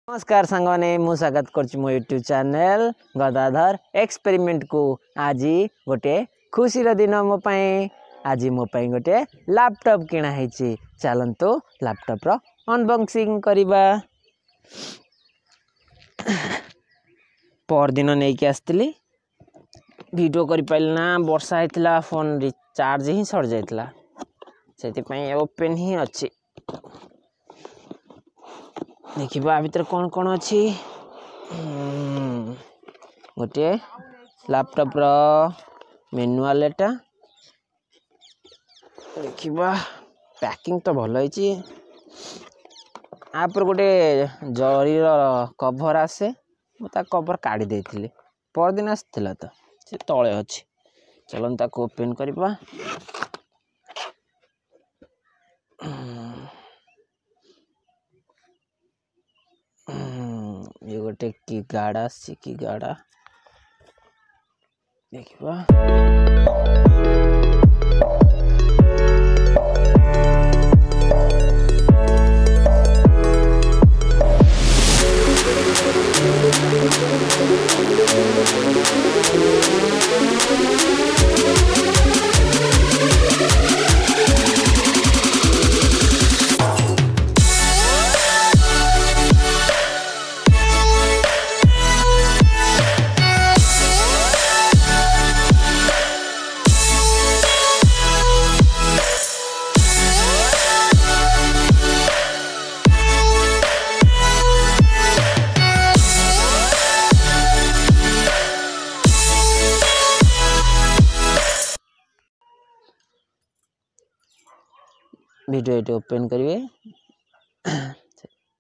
नमस्कार सांगने मु स्वागत कर मो यूट्यूब चैनल गदाधर एक्सपेरिमेंट को। आज गोटे खुशी दिन मो आज मो गोटे लैपटॉप किना है। चलतु लैपटॉप रो अनबॉक्सिंग करवा। पर दिन नहीं आसती वीडियो कर पारा वर्षा होता फोन रिचार्ज ही सर जाता से ओपन ही अच्छी। देखा भीतर कौन कौन अच्छी गोटे लैपटॉप रो मैनुअल एटा देखा पैकिंग तो भल है। आप गोटे जरी कभर आसे मुझे कभर काढ़ी देती परदिन आसाला तो से तले अच्छी। चलो ताको ओपन करवा। ये गोटे की गाड़ा की गाड़ा देखा। वीडियो ये ओपन करिए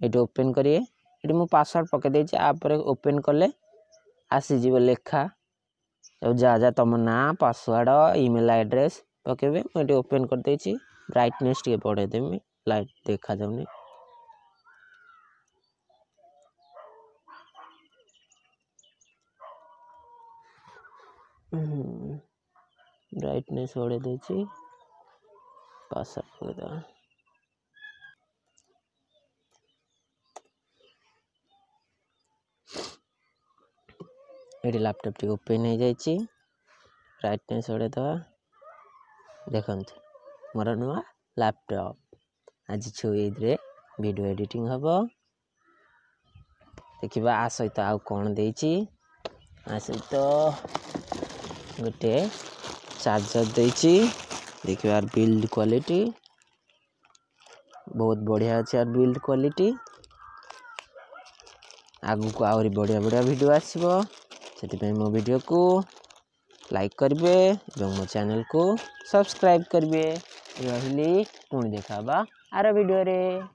ये ओपन करिए ये मु पासवर्ड पके देछि। आप ओपन कले आसीज लेखा जा जा तुम ना पासवर्ड ईमेल एड्रेस पकेबे। मुझे ओपन कर देछि। ब्राइटनेस टे बढ़े देमी लाइट देखा जाउनी। ब्राइटनेस बढ़े देछि। पासवर्ड ये लैपटॉप टी ओपन हो जाइए। ब्राइटनेस बढ़े दवा देखते मोर नुआ लैपटॉप आज छुए वीडियो एडिटिंग हम देखा। आ सहित आउ कौन देछि आ सहित गोटे चार्जर देछि। देखिए बिल्ड क्वालिटी बहुत बढ़िया अच्छे। यार बिल्ड क्वालिटी आगु को आहरी बढ़िया बढ़िया वीडियो आसीबो से मो वीडियो को लाइक करेंगे और मो चैनल को सब्सक्राइब करेंगे। रही पुणी देखा आर वीडियो रे।